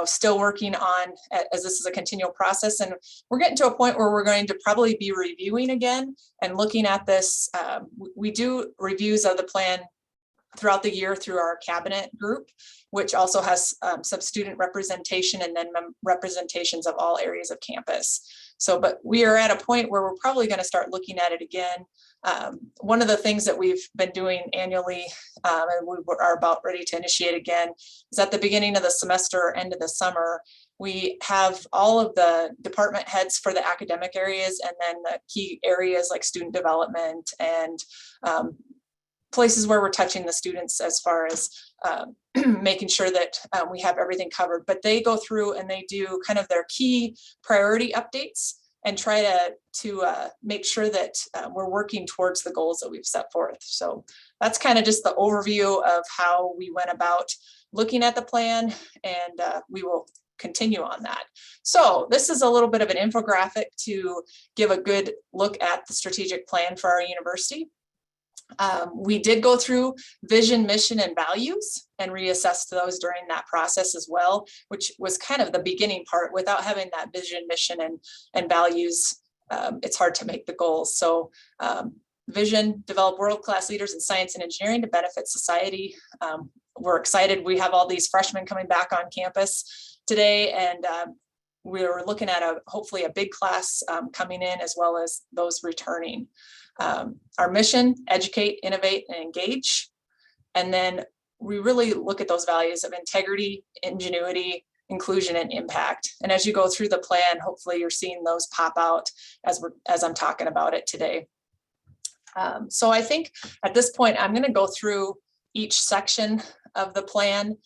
still working on, as this is a continual process, and we're getting to a point where we're going to probably be reviewing again and looking at this. We do reviews of the plan throughout the year through our cabinet group, which also has some student representation and then representations of all areas of campus. So, but we are at a point where we're probably going to start looking at it again. One of the things that we've been doing annually, and we are about ready to initiate again, is at the beginning of the semester or end of the summer, we have all of the department heads for the academic areas, and then the key areas like student development and places where we're touching the students as far as making sure that we have everything covered. But they go through and they do kind of their key priority updates and try to make sure that we're working towards the goals that we've set forth. So that's kind of just the overview of how we went about looking at the plan, and we will continue on that. So this is a little bit of an infographic to give a good look at the strategic plan for our university. We did go through vision, mission, and values and reassess those during that process as well, which was kind of the beginning part. Without having that vision, mission, and values, it's hard to make the goals. So vision, develop world-class leaders in science and engineering to benefit society. We're excited. We have all these freshmen coming back on campus today, and we're looking at hopefully a big class coming in, as well as those returning. Our mission: educate, innovate, and engage. And then we really look at those values of integrity, ingenuity, inclusion, and impact. And as you go through the plan, hopefully you're seeing those pop out as I'm talking about it today. So I think at this point, I'm going to go through each section of the plan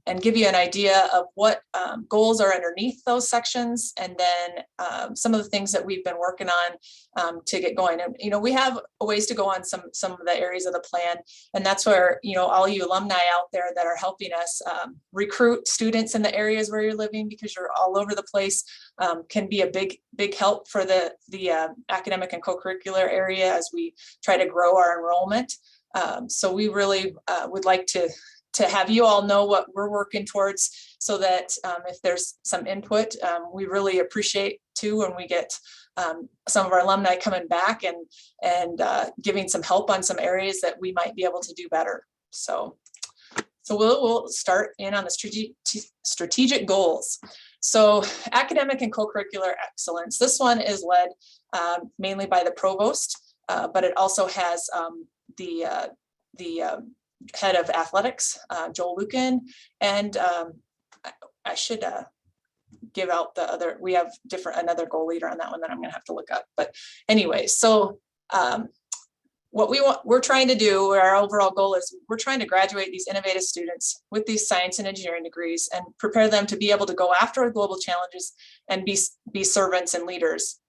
and give you an idea of what goals are underneath those sections, and then some of the things that we've been working on to get going. And we have a ways to go on some of the areas of the plan, and that's where all you alumni out there that are helping us recruit students in the areas where you're living, because you're all over the place, can be a big help for the academic and co-curricular area as we try to grow our enrollment. So we really would like to have you all know what we're working towards, so that if there's some input, we really appreciate too when we get some of our alumni coming back and giving some help on some areas that we might be able to do better. So we'll start in on the strategic goals. So academic and co-curricular excellence. This one is led mainly by the provost, but it also has the head of athletics, Joel Lucan, and I should give out the other. We have another goal leader on that one that I'm going to have to look up. But anyway, so what we're trying to do, our overall goal is, we're trying to graduate these innovative students with these science and engineering degrees and prepare them to be able to go after global challenges and be servants and leaders.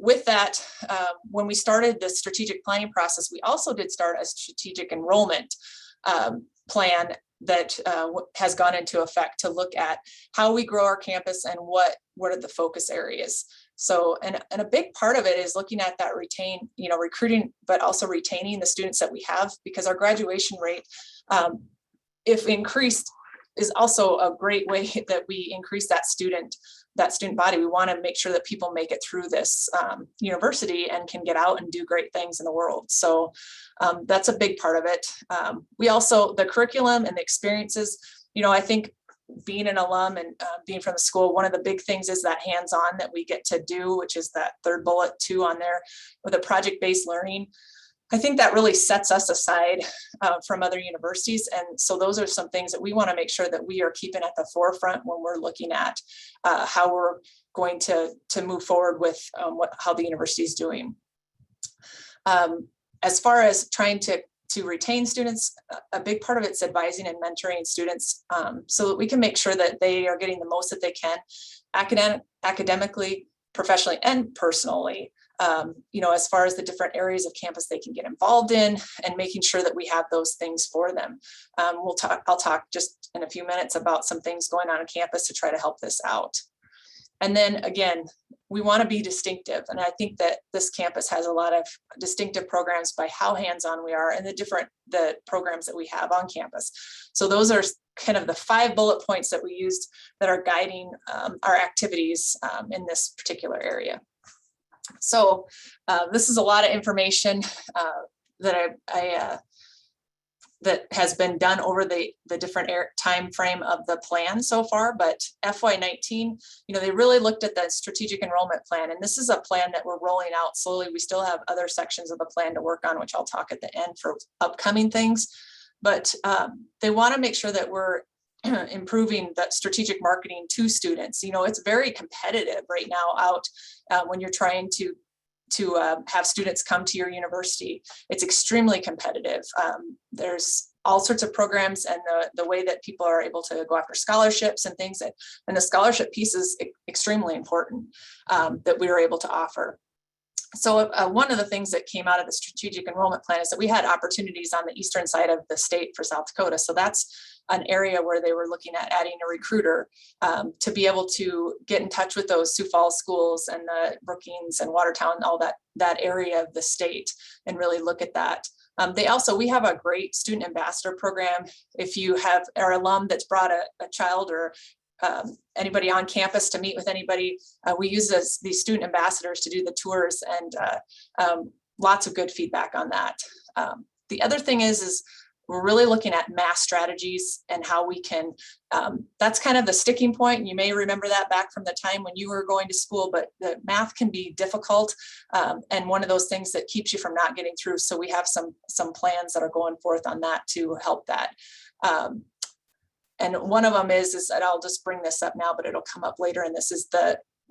With that, when we started the strategic planning process, we also did start a strategic enrollment plan that has gone into effect to look at how we grow our campus and what are the focus areas. So, and a big part of it is looking at that recruiting, but also retaining the students that we have, because our graduation rate, if increased, is also a great way that we increase that student body. We want to make sure that people make it through this university and can get out and do great things in the world. So that's a big part of it. We also, the curriculum and the experiences, I think being an alum and being from the school, one of the big things is that hands-on that we get to do, which is that third bullet 2 on there with a project-based learning. I think that really sets us aside from other universities. And so those are some things that we want to make sure that we are keeping at the forefront when we're looking at how we're going to move forward with how the university is doing. As far as trying to retain students, a big part of it's advising and mentoring students so that we can make sure that they are getting the most that they can academically, professionally, and personally. As far as the different areas of campus they can get involved in, and making sure that we have those things for them. I'll talk just in a few minutes about some things going on campus to try to help this out. And then again, we want to be distinctive. And I think that this campus has a lot of distinctive programs by how hands-on we are and the programs that we have on campus. So those are kind of the 5 bullet points that we used that are guiding our activities in this particular area. So this is a lot of information that that has been done over the different time frame of the plan so far, but FY19, they really looked at the strategic enrollment plan, and this is a plan that we're rolling out slowly. We still have other sections of the plan to work on, which I'll talk at the end for upcoming things, but they want to make sure that we're improving that strategic marketing to students. It's very competitive right now out when you're trying to have students come to your university. It's extremely competitive. There's all sorts of programs, and the way that people are able to go after scholarships and things, and the scholarship piece is extremely important that we were able to offer. So one of the things that came out of the strategic enrollment plan is that we had opportunities on the eastern side of the state for South Dakota. So that's an area where they were looking at adding a recruiter to be able to get in touch with those Sioux Falls schools and the Brookings and Watertown, all that area of the state, and really look at that. We have a great student ambassador program. If you have our alum that's brought a child or anybody on campus to meet with anybody, we use these student ambassadors to do the tours, and lots of good feedback on that. The other thing is we're really looking at math strategies and how we can, that's kind of the sticking point. And you may remember that back from the time when you were going to school, but the math can be difficult. And one of those things that keeps you from not getting through. So we have some plans that are going forth on that to help that. And one of them is that I'll just bring this up now, but it'll come up later. And this is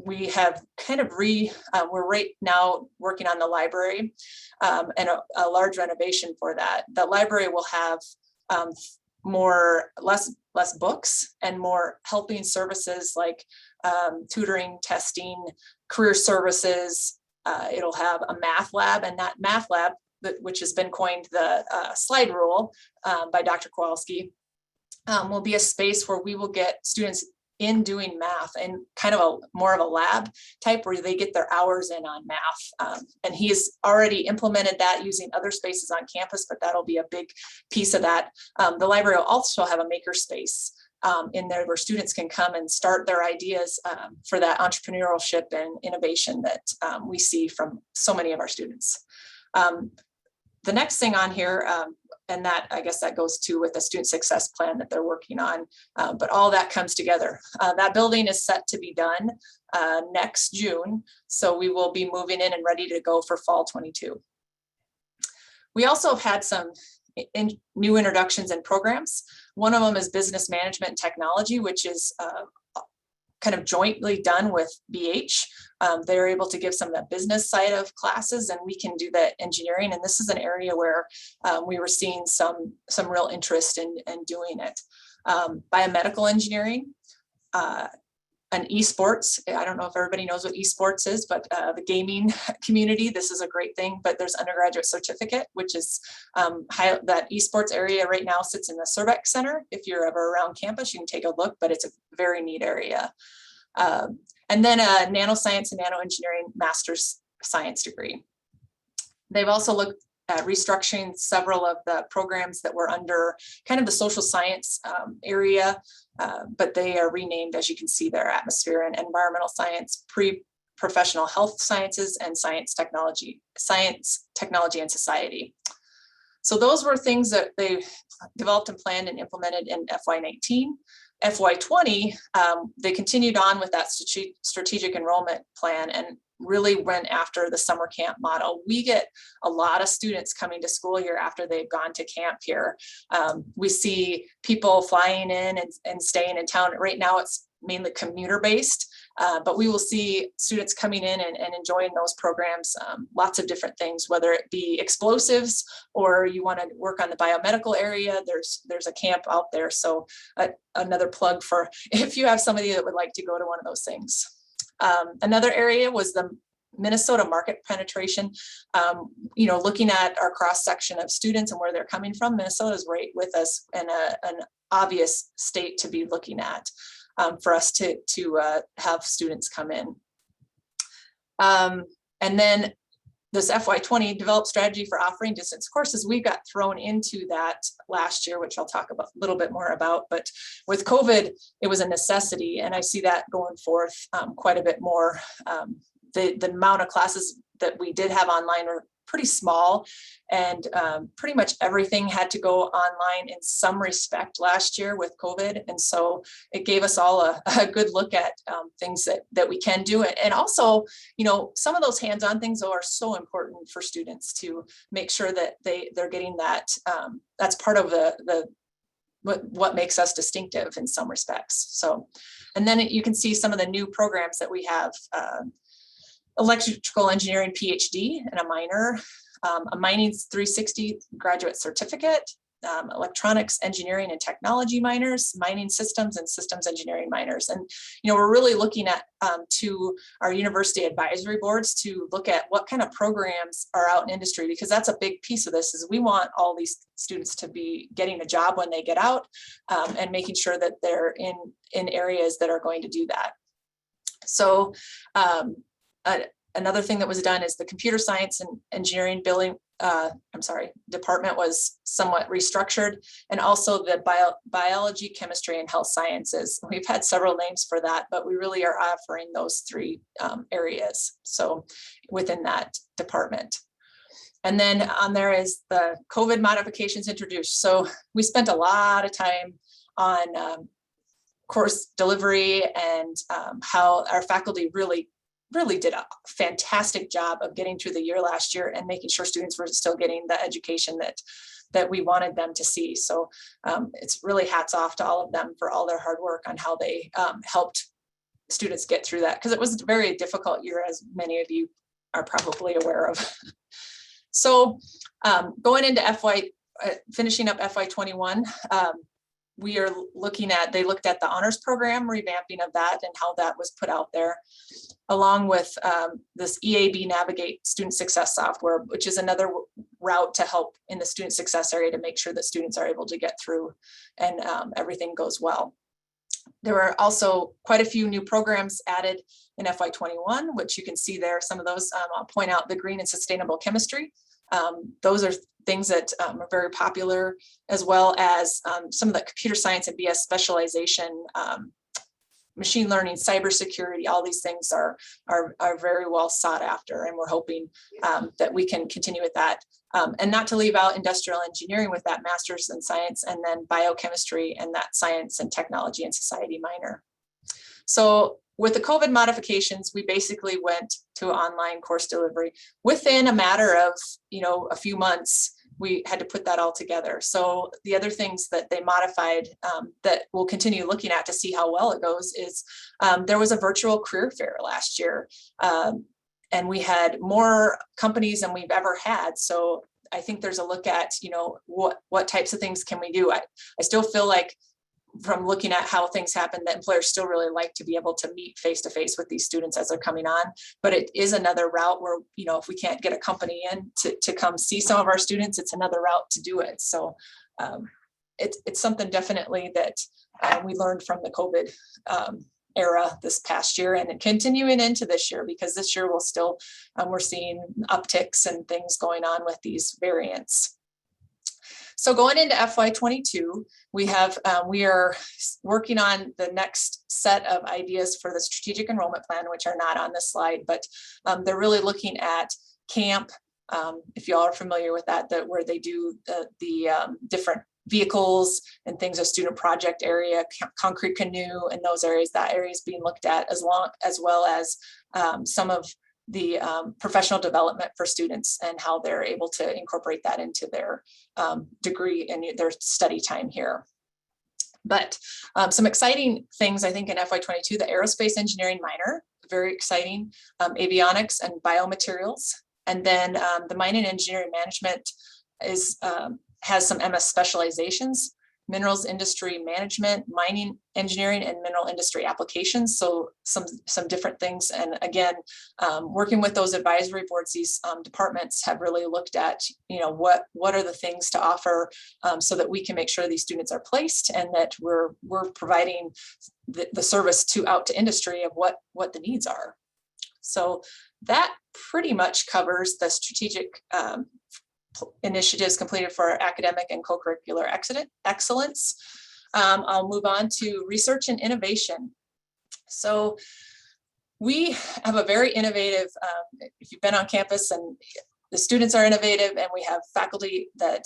we have kind of we're right now working on the library and a large renovation for that. The library will have less books and more helping services like tutoring, testing, career services. It'll have a math lab, and that math lab, which has been coined the slide rule by Dr. Kowalski, will be a space where we will get students in doing math and kind of more of a lab type where they get their hours in on math. And he's already implemented that using other spaces on campus, but that'll be a big piece of that. The library will also have a maker space in there where students can come and start their ideas for that entrepreneurship and innovation that we see from so many of our students. The next thing on here, and that I guess that goes to with the student success plan that they're working on, but all that comes together. That building is set to be done next June, so we will be moving in and ready to go for fall 22. We also have had some new introductions and programs. One of them is business management and technology, which is kind of jointly done with BH. They're able to give some of the business side of classes, and we can do the engineering. And this is an area where we were seeing some real interest in doing it. Biomedical engineering, and esports. I don't know if everybody knows what esports is, but the gaming community, this is a great thing. But there's undergraduate certificate, which is that esports area right now sits in the Surbeck Center. If you're ever around campus, you can take a look, but it's a very neat area. And then a nanoscience and nanoengineering master's science degree. They've also looked at restructuring several of the programs that were under kind of the social science area, but they are renamed, as you can see there, atmosphere and environmental science, pre-professional health sciences, and science, technology, and society. So those were things that they developed and planned and implemented in FY19. FY20, they continued on with that strategic enrollment plan and really went after the summer camp model. We get a lot of students coming to school here after they've gone to camp here. We see people flying in and staying in town. Right now it's mainly commuter based, but we will see students coming in and enjoying those programs, lots of different things, whether it be explosives or you want to work on the biomedical area, there's a camp out there. So another plug for if you have somebody that would like to go to one of those things. Another area was the Minnesota market penetration. Looking at our cross section of students and where they're coming from, Minnesota's right with us and an obvious state to be looking at. for us to have students come in. And then this FY20 develop strategy for offering distance courses, we got thrown into that last year, which I'll talk about a little bit more about, but with COVID, it was a necessity. And I see that going forth quite a bit more. The amount of classes that we did have online were pretty small, and pretty much everything had to go online in some respect last year with COVID. And so it gave us all a good look at things that we can do. And also, you know, some of those hands-on things are so important for students to make sure that they're getting that. That's part of what makes us distinctive in some respects. So, and then you can see some of the new programs that we have. Electrical engineering PhD and a minor, a mining 360 graduate certificate, electronics engineering and technology minors, mining systems and systems engineering minors. And, you know, we're really looking at to our university advisory boards to look at what kind of programs are out in industry, because that's a big piece of this. Is we want all these students to be getting a job when they get out, and making sure that they're in areas that are going to do that. So another thing that was done is the computer science and engineering department was somewhat restructured, and also the biology, chemistry, and health sciences. We've had several names for that, but we really are offering those three areas. So within that department. And then on there is the COVID modifications introduced. So we spent a lot of time on course delivery and how our faculty really did a fantastic job of getting through the year last year and making sure students were still getting the education that we wanted them to see. So it's really hats off to all of them for all their hard work on how they helped students get through that, because it was a very difficult year, as many of you are probably aware of. So going into finishing up FY21, we are looking at, they looked at the honors program, revamping of that and how that was put out there, along with this EAB Navigate student success software, which is another route to help in the student success area to make sure that students are able to get through and everything goes well. There were also quite a few new programs added in FY21, which you can see there. Some of those, I'll point out the green and sustainable chemistry. Those are things that are very popular, as well as some of the computer science and BS specialization, machine learning, cybersecurity. All these things are very well sought after, and we're hoping that we can continue with that. And not to leave out industrial engineering with that master's in science, and then biochemistry and that science and technology and society minor. So with the COVID modifications, we basically went to online course delivery. Within a matter of, a few months, we had to put that all together. So the other things that they modified that we'll continue looking at to see how well it goes is there was a virtual career fair last year, and we had more companies than we've ever had. So I think there's a look at, what types of things can we do? I still feel like, from looking at how things happen, that employers still really like to be able to meet face-to-face with these students as they're coming on. But it is another route where, if we can't get a company in to come see some of our students, it's another route to do it. So it's something definitely that we learned from the COVID era this past year, and continuing into this year, because this year we'll still, we're seeing upticks and things going on with these variants. So going into FY22, we are working on the next set of ideas for the strategic enrollment plan, which are not on this slide, but they're really looking at camp. If y'all are familiar with that, where they do the different vehicles and things, a student project area, concrete canoe, and those areas, that area is being looked at, as well as some of the professional development for students and how they're able to incorporate that into their degree and their study time here. But some exciting things, I think, in FY22, the aerospace engineering minor, very exciting, avionics and biomaterials. And then the mining engineering management has some MS specializations. minerals industry management, mining engineering, and mineral industry applications. So some different things. And again, working with those advisory boards, these departments have really looked at, what are the things to offer so that we can make sure these students are placed and that we're providing the service out to industry of what the needs are. So that pretty much covers the strategic initiatives completed for our academic and co-curricular excellence. I'll move on to research and innovation. So we have a very innovative, if you've been on campus, and the students are innovative, and we have faculty that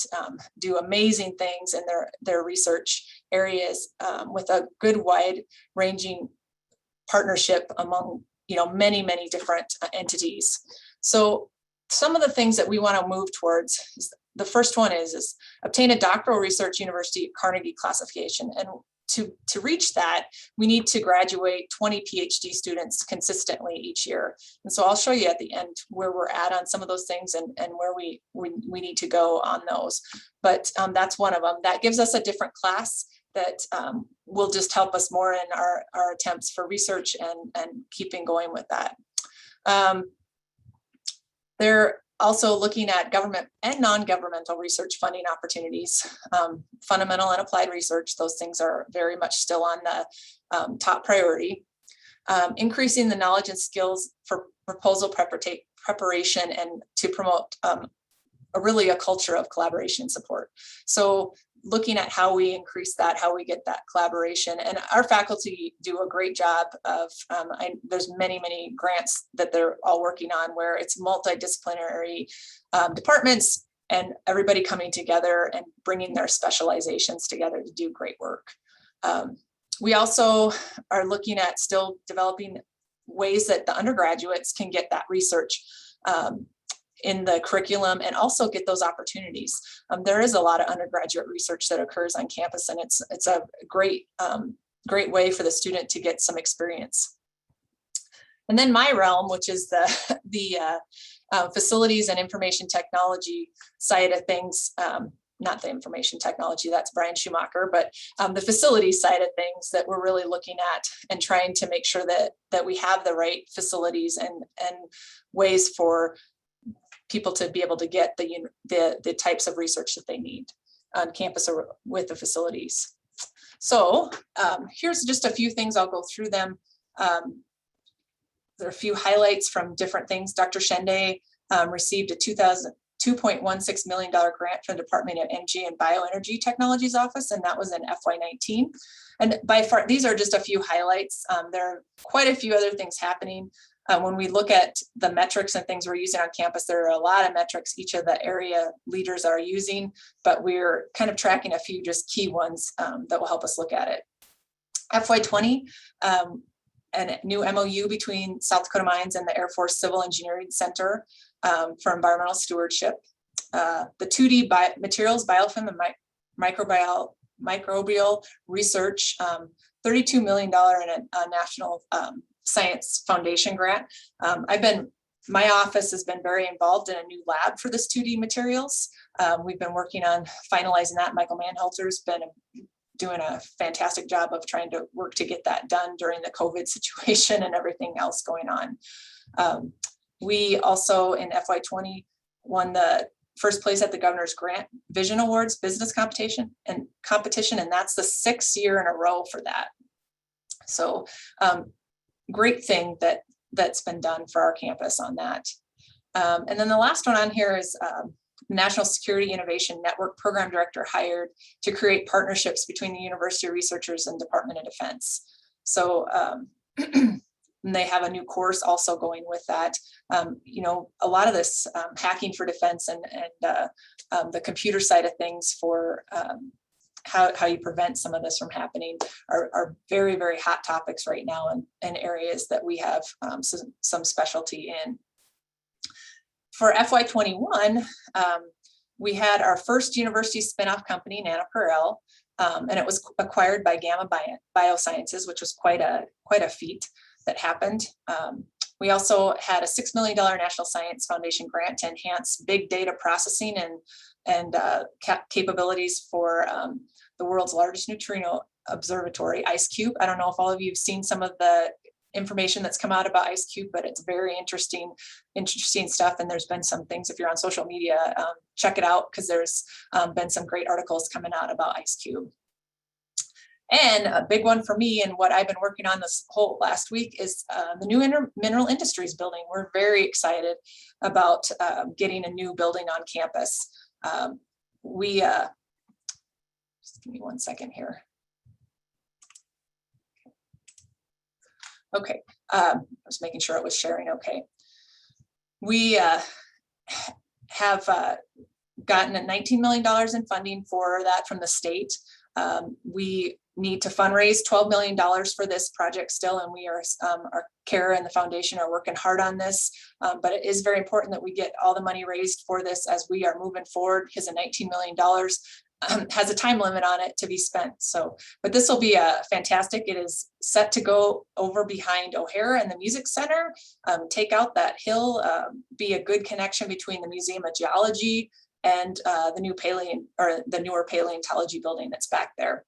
do amazing things in their research areas with a good wide ranging partnership among many different entities. So some of the things that we want to move towards is, the first one is obtain a doctoral research university Carnegie classification. And to reach that, we need to graduate 20 PhD students consistently each year. And so I'll show you at the end where we're at on some of those things and where we need to go on those. But that's one of them. That gives us a different class that will just help us more in our attempts for research and keeping going with that. They're also looking at government and non-governmental research funding opportunities, fundamental and applied research. Those things are very much still on the top priority. Increasing the knowledge and skills for proposal preparation and to promote a culture of collaboration and support. So looking at how we increase that, how we get that collaboration. And our faculty do a great job of, there's many grants that they're all working on where it's multidisciplinary departments and everybody coming together and bringing their specializations together to do great work. We also are looking at still developing ways that the undergraduates can get that research in the curriculum and also get those opportunities. There is a lot of undergraduate research that occurs on campus, and it's a great way for the student to get some experience. And then my realm, which is the facilities and information technology side of things, not the information technology, that's Brian Schumacher, but the facilities side of things that we're really looking at and trying to make sure that we have the right facilities and ways for people to be able to get the types of research that they need on campus or with the facilities. So here's just a few things. I'll go through them. There are a few highlights from different things. Dr. Shende received a $2.16 million grant from the Department of Energy and Bioenergy Technologies Office, and that was in FY19. And by far, these are just a few highlights. There are quite a few other things happening. When we look at the metrics and things we're using on campus, there are a lot of metrics each of the area leaders are using, but we're kind of tracking a few just key ones that will help us look at it. FY20, a new MOU between South Dakota Mines and the Air Force Civil Engineering Center for environmental stewardship. The 2D materials, biofilm, and microbial research, $32 million in a national Science Foundation grant. My office has been very involved in a new lab for this 2D materials. We've been working on finalizing that. Michael Manhalter's been doing a fantastic job of trying to work to get that done during the COVID situation and everything else going on. We also in FY20 won the first place at the Governor's Grant Vision Awards business competition, and that's the 6th year in a row for that. So great thing that's been done for our campus on that. And then the last one on here is National Security Innovation Network Program Director hired to create partnerships between the university researchers and Department of Defense. So and they have a new course also going with that. A lot of this hacking for defense and the computer side of things for how you prevent some of this from happening are very, very hot topics right now and areas that we have some specialty in. For FY21, we had our first university spinoff company, NanoCorel, and it was acquired by Gamma Biosciences, which was quite a feat that happened. We also had a $6 million National Science Foundation grant to enhance big data processing and capabilities for the world's largest neutrino observatory, IceCube. I don't know if all of you have seen some of the information that's come out about IceCube, but it's very interesting stuff. And there's been some things, if you're on social media, check it out, because there's been some great articles coming out about IceCube. And a big one for me, and what I've been working on this whole last week, is the new mineral industries building. We're very excited about getting a new building on campus. Just give me 1 second here. Okay, I was making sure it was sharing okay. We have gotten $19 million in funding for that from the state. We need to fundraise $12 million for this project still, and we are, our Kara and the foundation are working hard on this, but it is very important that we get all the money raised for this as we are moving forward, because the $19 million has a time limit on it to be spent. So, but this will be fantastic. It is set to go over behind O'Hara and the Music Center, take out that hill, be a good connection between the Museum of Geology and the newer paleontology building that's back there,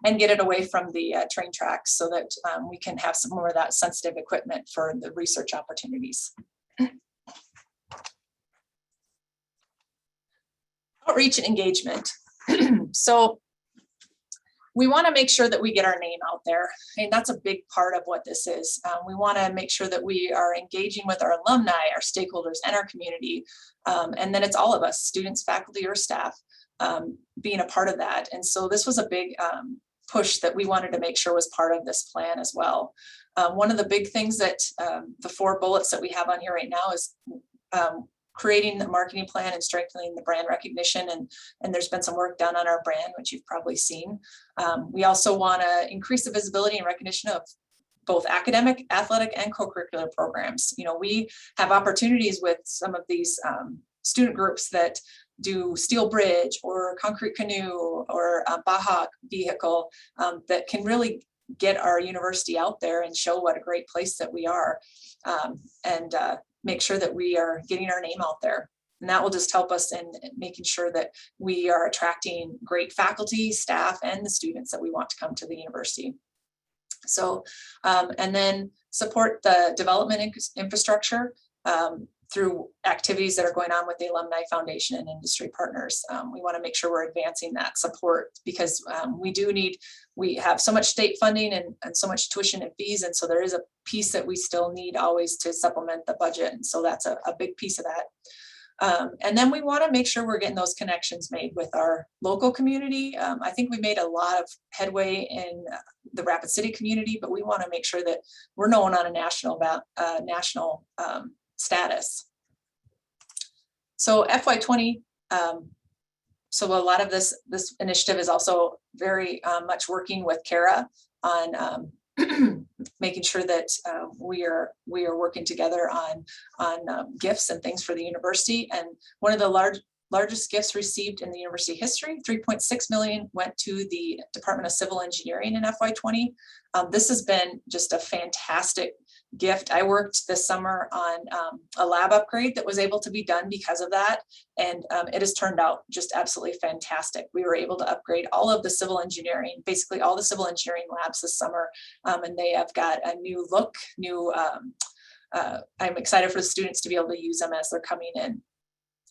and get it away from the train tracks so that we can have some more of that sensitive equipment for the research opportunities. Outreach and engagement. So we want to make sure that we get our name out there. And that's a big part of what this is. We want to make sure that we are engaging with our alumni, our stakeholders, and our community. And then it's all of us, students, faculty, or staff, being a part of that. And so this was a big push that we wanted to make sure was part of this plan as well. One of the big things that the 4 bullets that we have on here right now is creating the marketing plan and strengthening the brand recognition. And there's been some work done on our brand, which you've probably seen. We also want to increase the visibility and recognition of both academic, athletic, and co-curricular programs. You know, we have opportunities with some of these student groups that do steel bridge or concrete canoe or Baja vehicle that can really get our university out there and show what a great place that we are, and make sure that we are getting our name out there. And that will just help us in making sure that we are attracting great faculty, staff, and the students that we want to come to the university. So, and then support the development infrastructure through activities that are going on with the Alumni Foundation and industry partners. We want to make sure we're advancing that support, because we have so much state funding and so much tuition and fees. And so there is a piece that we still need always to supplement the budget. And so that's a big piece of that. And then we want to make sure we're getting those connections made with our local community. I think we made a lot of headway in the Rapid City community, but we want to make sure that we're known on a national status. So FY20, so a lot of this initiative is also very much working with Kara on making sure that we are working together on gifts and things for the university. And one of the largest gifts received in the university history, 3.6 million, went to the Department of Civil Engineering in FY20. This has been just a fantastic gift. I worked this summer on a lab upgrade that was able to be done because of that. And it has turned out just absolutely fantastic. We were able to upgrade all of the civil engineering, basically all the civil engineering labs this summer. And they have got a new look, I'm excited for the students to be able to use them as they're coming in.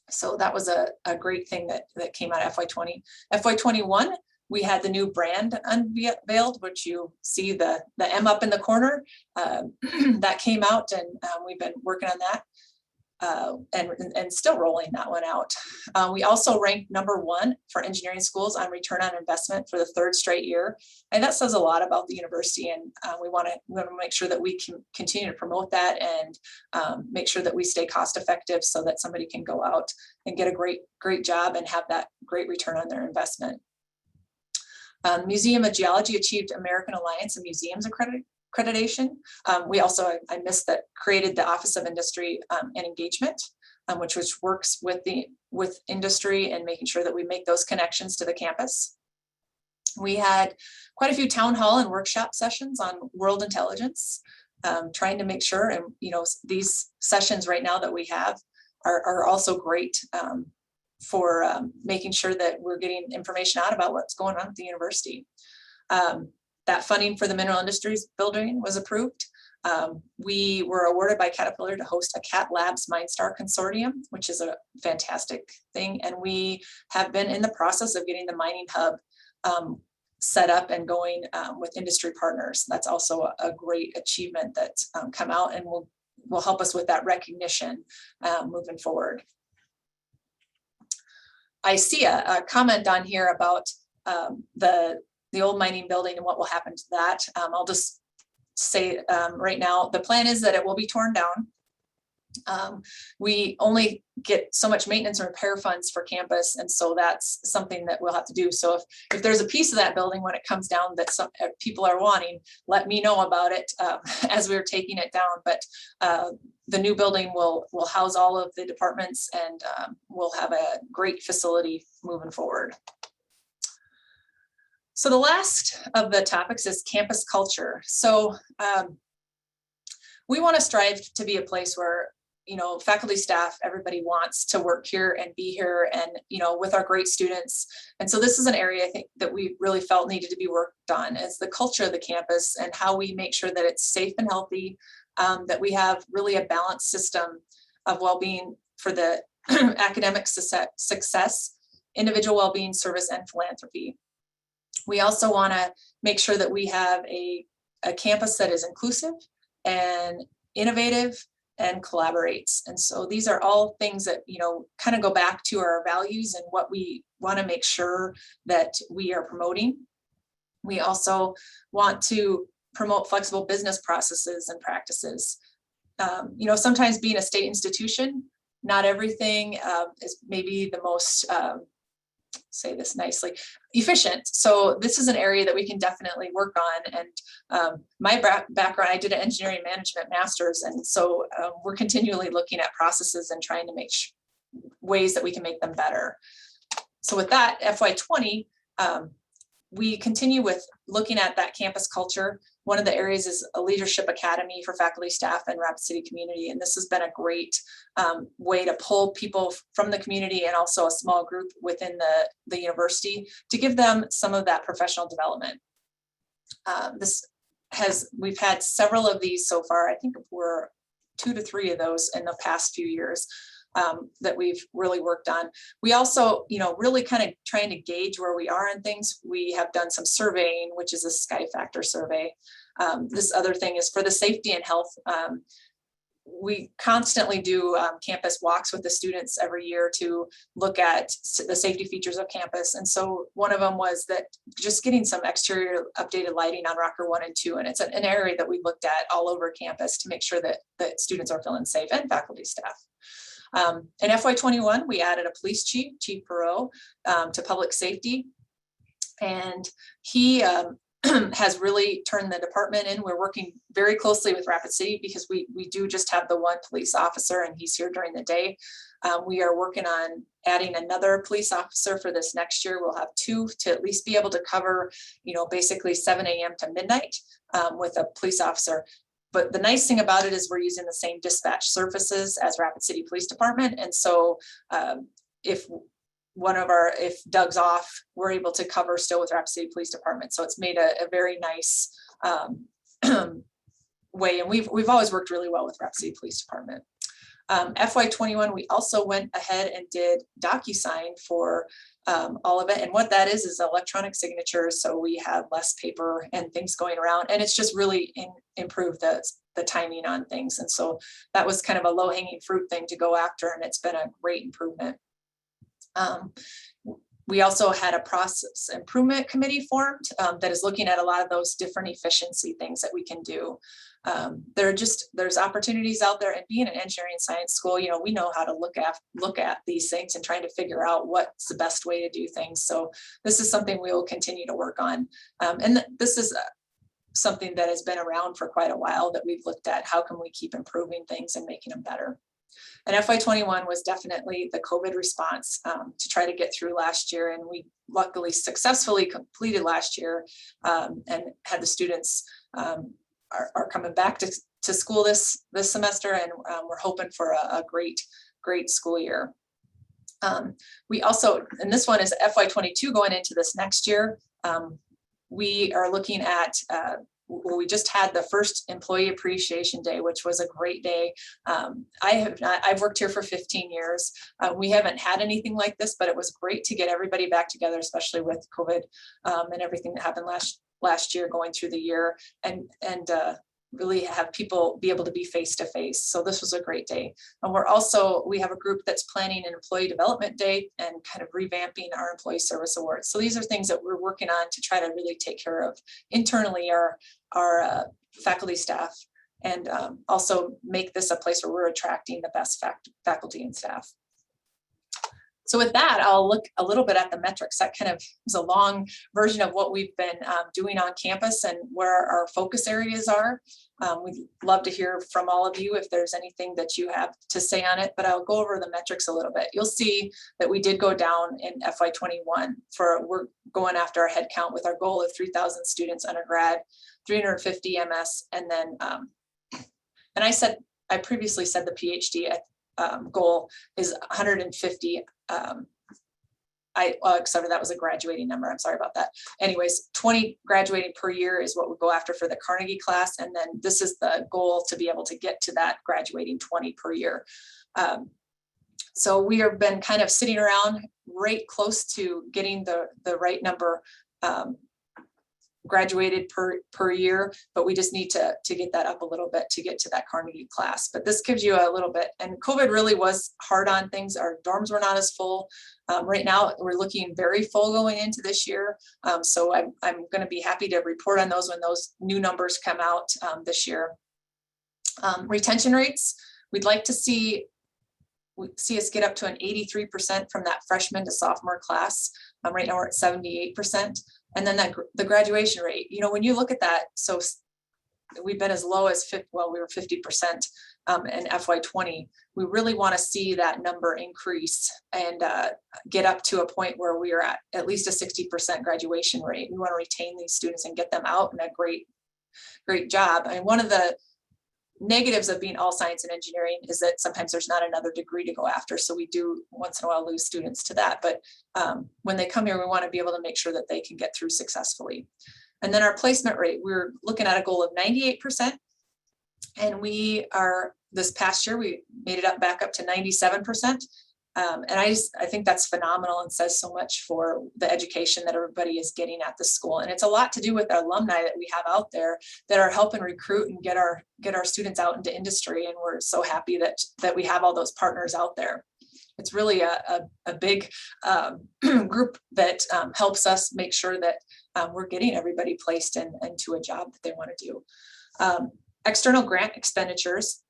So that was a great thing that came out of FY20. FY21, we had the new brand unveiled, which you see the M up in the corner. That came out, and we've been working on that and still rolling that one out. We also ranked #1 for engineering schools on return on investment for the 3rd straight year. And that says a lot about the university. And we want to make sure that we can continue to promote that and make sure that we stay cost effective so that somebody can go out and get a great job and have that great return on their investment. Museum of Geology achieved American Alliance of Museums accreditation. We also, I missed that, created the Office of Industry and Engagement, which works with industry and making sure that we make those connections to the campus. We had quite a few town hall and workshop sessions on world intelligence, trying to make sure, and these sessions right now that we have are also great making sure that we're getting information out about what's going on at the university. That funding for the mineral industries building was approved. We were awarded by Caterpillar to host a Cat Labs MindStar Consortium, which is a fantastic thing. And we have been in the process of getting the mining hub set up and going with industry partners. That's also a great achievement that's come out and will help us with that recognition moving forward. I see a comment on here about the old mining building and what will happen to that. I'll just say right now, the plan is that it will be torn down. We only get so much maintenance and repair funds for campus, and so that's something that we'll have to do. So if there's a piece of that building when it comes down that some people are wanting, let me know about it as we're taking it down. But the new building will house all of the departments, and we'll have a great facility moving forward. So the last of the topics is campus culture. So we want to strive to be a place where, faculty, staff, everybody wants to work here and be here and, with our great students. And so this is an area I think that we really felt needed to be worked on, is the culture of the campus and how we make sure that it's safe and healthy, that we have really a balanced system of well-being for the academic success, individual well-being, service, and philanthropy. We also want to make sure that we have a campus that is inclusive and innovative and collaborates. And so these are all things that, kind of go back to our values and what we want to make sure that we are promoting. We also want to promote flexible business processes and practices. Sometimes being a state institution, not everything is maybe the most, say this nicely, efficient. So this is an area that we can definitely work on. And my background, I did an engineering management master's. And so we're continually looking at processes and trying to make ways that we can make them better. So with that, FY20, we continue with looking at that campus culture. One of the areas is a leadership academy for faculty, staff, and Rapid City community. And this has been a great way to pull people from the community and also a small group within the university to give them some of that professional development. We've had several of these so far. I think we're 2 to 3 of those in the past few years. That we've really worked on. We also, really kind of trying to gauge where we are in things. We have done some surveying, which is a Sky Factor survey. This other thing is for the safety and health. We constantly do campus walks with the students every year to look at the safety features of campus. And so one of them was that just getting some exterior updated lighting on Rocker 1 and 2. And it's an area that we looked at all over campus to make sure that students are feeling safe, and faculty, staff. In FY21, we added a police chief, Chief Perot, to public safety. And he has really turned the department in. We're working very closely with Rapid City because we do just have the one police officer and he's here during the day. We are working on adding another police officer for this next year. We'll have 2 to at least be able to cover, basically 7 a.m. to midnight with a police officer. But the nice thing about it is we're using the same dispatch services as Rapid City Police Department. And so if Doug's off, we're able to cover still with Rapid City Police Department. So it's made a very nice way. And we've always worked really well with Rapid City Police Department. FY21, we also went ahead and did DocuSign for all of it. And what that is electronic signatures. So we have less paper and things going around, and it's just really improved the timing on things. And so that was kind of a low hanging fruit thing to go after. And it's been a great improvement. We also had a process improvement committee formed that is looking at a lot of those different efficiency things that we can do. There's opportunities out there, and being an engineering science school, we know how to look at these things and trying to figure out what's the best way to do things. So this is something we will continue to work on. And this is something that has been around for quite a while that we've looked at. How can we keep improving things and making them better? And FY21 was definitely the COVID response to try to get through last year. And we luckily successfully completed last year and had the students are coming back to school this semester. And we're hoping for a great school year. We also, and this one is FY22 going into this next year. We are looking at, we just had the first Employee Appreciation Day, which was a great day. I've worked here for 15 years. We haven't had anything like this, but it was great to get everybody back together, especially with COVID and everything that happened last year going through the year, and really have people be able to be face to face. So this was a great day. And we have a group that's planning an employee development day and kind of revamping our employee service awards. So these are things that we're working on to try to really take care of internally our faculty, staff, and also make this a place where we're attracting the best faculty and staff. So with that, I'll look a little bit at the metrics. That kind of is a long version of what we've been doing on campus and where our focus areas are. We'd love to hear from all of you if there's anything that you have to say on it, but I'll go over the metrics a little bit. You'll see that we did go down in FY21 we're going after our head count with our goal of 3,000 students undergrad, 350 MS, and then, and I previously said the PhD goal is 150. Sorry, that was a graduating number. I'm sorry about that. Anyways, 20 graduating per year is what we go after for the Carnegie class. And then this is the goal to be able to get to that graduating 20 per year. So we have been kind of sitting around right close to getting the right number graduated per year, but we just need to get that up a little bit to get to that Carnegie class. But this gives you a little bit, and COVID really was hard on things. Our dorms were not as full. Right now, we're looking very full going into this year. So I'm going to be happy to report on those when those new numbers come out this year. Retention rates, we'd like to see us get up to an 83% from that freshman to sophomore class. Right now we're at 78%. And then the graduation rate, when you look at that, so we've been as low as we were 50% in FY20. We really want to see that number increase and get up to a point where we are at least a 60% graduation rate. We want to retain these students and get them out in a great job. And one of the negatives of being all science and engineering is that sometimes there's not another degree to go after. So we do once in a while lose students to that. But when they come here, we want to be able to make sure that they can get through successfully. And then our placement rate, we're looking at a goal of 98%. And this past year, we made it back up to 97%. And I think that's phenomenal and says so much for the education that everybody is getting at the school. And it's a lot to do with our alumni that we have out there that are helping recruit and get our students out into industry. And we're so happy that we have all those partners out there. It's really a big group that helps us make sure that we're getting everybody placed into a job that they want to do. External grant expenditures.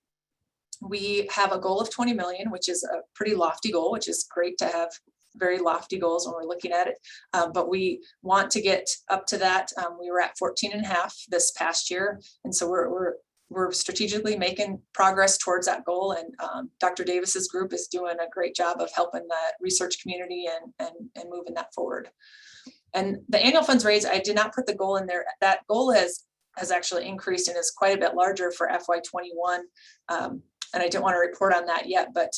We have a goal of 20 million, which is a pretty lofty goal, which is great to have very lofty goals when we're looking at it. But we want to get up to that. We were at 14.5 this past year. And so we're strategically making progress towards that goal. And Dr. Davis's group is doing a great job of helping the research community and moving that forward. And the annual funds raised, I did not put the goal in there. That goal has actually increased and is quite a bit larger for FY21. And I don't want to report on that yet, but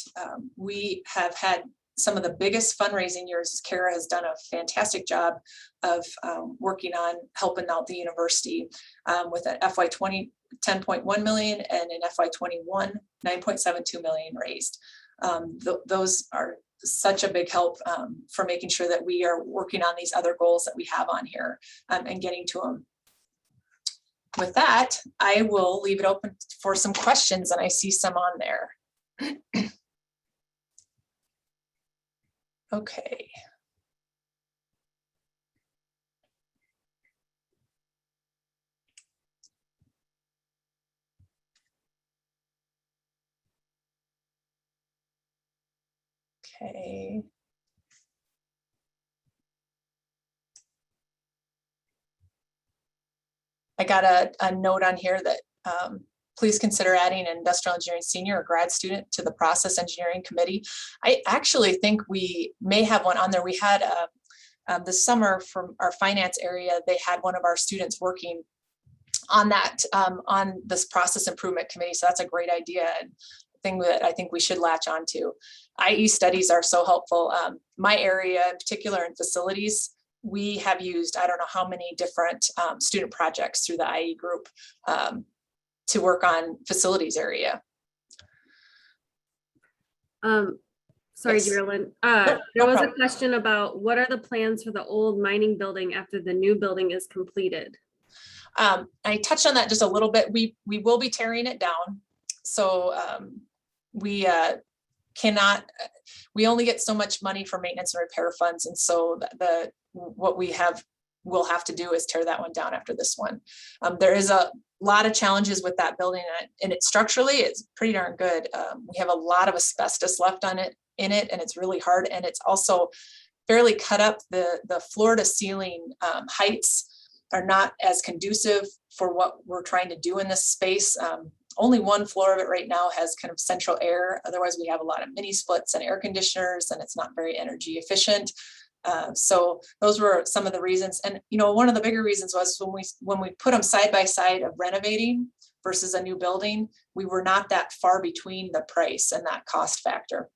we have had some of the biggest fundraising years. Kara has done a fantastic job of working on helping out the university with an FY20 10.1 million and in FY21 9.72 million raised. Those are such a big help for making sure that we are working on these other goals that we have on here and getting to them. With that, I will leave it open for some questions, and I see some on there. Okay. Okay. I got a note on here that please consider adding an industrial engineering senior or grad student to the process engineering committee. I actually think we may have one on there. We had this summer from our finance area, they had one of our students working on that, on this process improvement committee. So that's a great idea. And thing that I think we should latch on to. IE studies are so helpful. My area in particular in facilities, we have used, I don't know how many different student projects through the IE group to work on facilities area. Sorry, Yes. Geraldine. No there was problem. a question about what are the plans for the old mining building after the new building is completed? I touched on that just a little bit. We will be tearing it down. So we we only get so much money for maintenance and repair funds. And so what we'll have to do is tear that one down after this one. There is a lot of challenges with that building, and it structurally, it's pretty darn good. We have a lot of asbestos left in it, and it's really hard. And it's also fairly cut up. The floor to ceiling heights are not as conducive for what we're trying to do in this space. Only one floor of it right now has kind of central air. Otherwise, we have a lot of mini splits and air conditioners, and it's not very energy efficient. So those were some of the reasons. And, you know, one of the bigger reasons was when we put them side by side of renovating versus a new building, we were not that far between the price and that cost factor.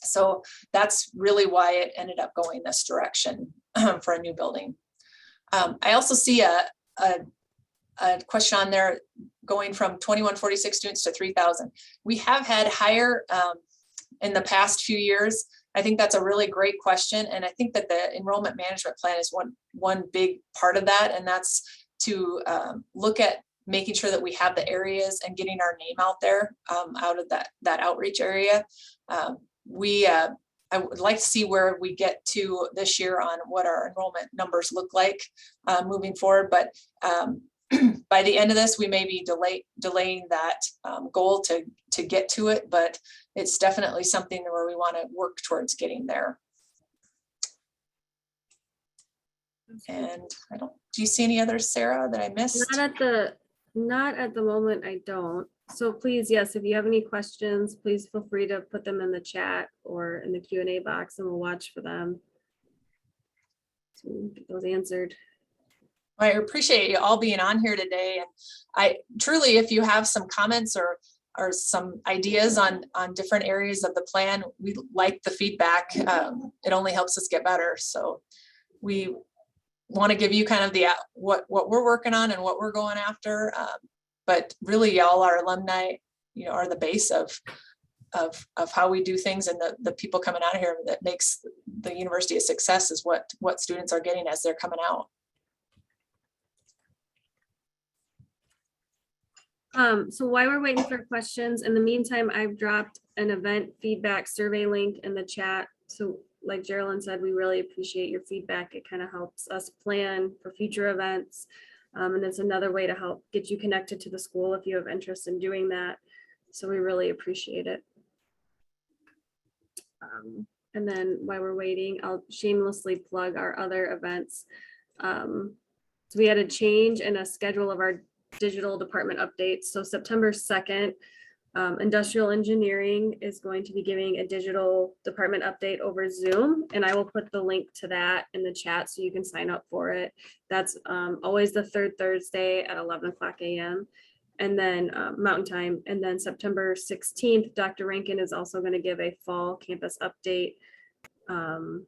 So that's really why it ended up going this direction for a new building. I also see a question on there going from 2146 students to 3,000. We have had higher in the past few years. I think that's a really great question. And I think that the enrollment management plan is one big part of that. And that's to look at making sure that we have the areas and getting our name out there out of that outreach area. I would like to see where we get to this year on what our enrollment numbers look like moving forward. But by the end of this, we may be delaying that goal to get to it, but it's definitely something where we want to work towards getting there. And do you see any others, Sarah, that I missed? Not at the moment, I don't. So please, yes, if you have any questions, please feel free to put them in the chat or in the Q&A box, and we'll watch for them to get those answered. I appreciate you all being on here today. And I truly, if you have some comments or some ideas on different areas of the plan, we like the feedback. It only helps us get better. So we want to give you kind of what we're working on and what we're going after. But really, y'all, our alumni, you know, are the base of how we do things, and the people coming out of here that makes the university a success is what students are getting as they're coming out. So while we're waiting for questions, in the meantime, I've dropped an event feedback survey link in the chat. So like Geraldine said, we really appreciate your feedback. It kind of helps us plan for future events. And it's another way to help get you connected to the school if you have interest in doing that. So we really appreciate it. And then while we're waiting, I'll shamelessly plug our other events. So we had a change in a schedule of our digital department updates. So September 2nd, industrial engineering is going to be giving a digital department update over Zoom, and I will put the link to that in the chat so you can sign up for it. That's always the third Thursday at 11 a.m. and then Mountain Time. And then September 16th, Dr. Rankin is also going to give a fall campus update on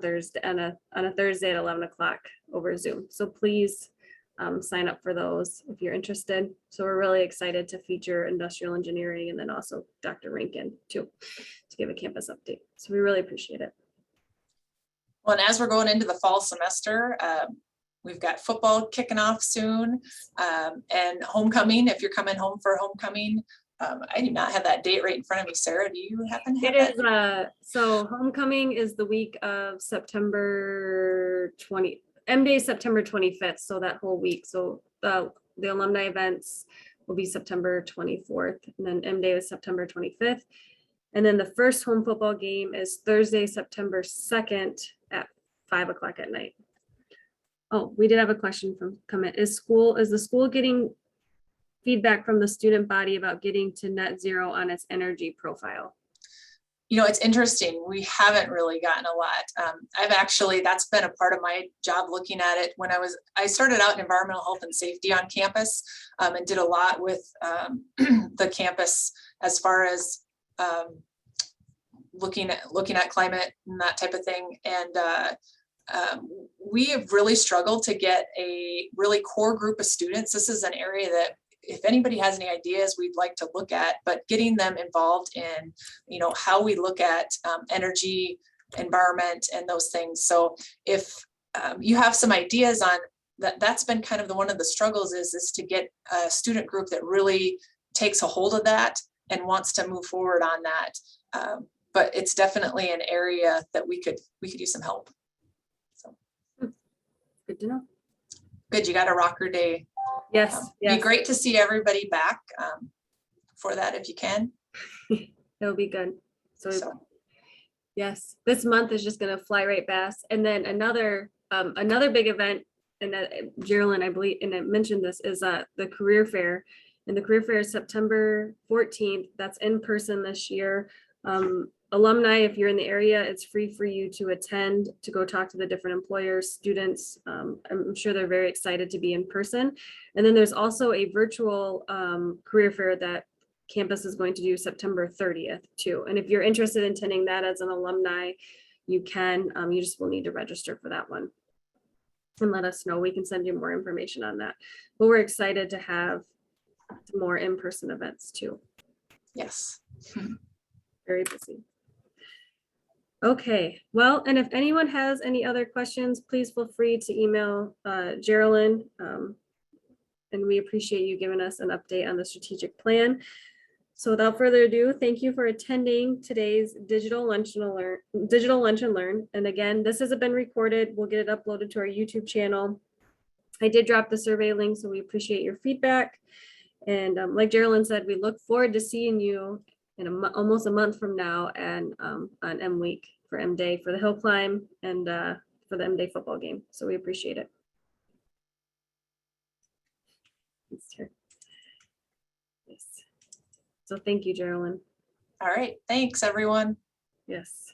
Thursday, on a Thursday at 11 o'clock over Zoom. So please sign up for those if you're interested. So we're really excited to feature industrial engineering and then also Dr. Rankin too, to give a campus update. So we really appreciate it. Well, and as we're going into the fall semester, we've got football kicking off soon, and homecoming. If you're coming home for homecoming, I do not have that date right in front of me. Sarah, do you happen to have it? Is so homecoming is the week of September 20. M-Day is September 25th, so that whole week. So the alumni events will be September 24th, and then M-Day is September 25th. And then the first home football game is Thursday, September 2nd at 5 o'clock at night. Oh, we did have a question from comment. Is the school getting feedback from the student body about getting to net zero on its energy profile? It's interesting. We haven't really gotten a lot. That's been a part of my job looking at it. I started out in environmental health and safety on campus, and did a lot with the campus as far as looking at climate and that type of thing. And we have really struggled to get a really core group of students. This is an area that, if anybody has any ideas, we'd like to look at, but getting them involved in, how we look at energy, environment, and those things. So if you have some ideas on that, that's been kind of one of the struggles is to get a student group that really takes a hold of that and wants to move forward on that. But it's definitely an area that we could use some help. So Good to know. good, you got a rocker day. Yes. Be great to see everybody back for that if you can. It'll be good. So yes, this month is just gonna fly right past. And then another big event, and Geraldine, I believe, and I mentioned this, is the career fair. And the career fair is September 14th. That's in person this year. Alumni, if you're in the area, it's free for you to attend, to go talk to the different employers, students. I'm sure they're very excited to be in person. And then there's also a virtual career fair that campus is going to do September 30th too. And if you're interested in attending that as an alumni, you can. You just will need to register for that one and let us know. We can send you more information on that. But we're excited to have more in-person events too. Yes. Very busy. Okay, well, and if anyone has any other questions, please feel free to email Geraldine. And we appreciate you giving us an update on the strategic plan. So without further ado, thank you for attending today's Digital Lunch and Learn. And again, this hasn't been recorded. We'll get it uploaded to our YouTube channel. I did drop the survey link, so we appreciate your feedback. And like Geraldine said, we look forward to seeing you in almost a month from now, and on M Week for M Day for the hill climb and for the M Day football game. So we appreciate it. Yes. So thank you, Geraldine. All right. Thanks, everyone. Yes.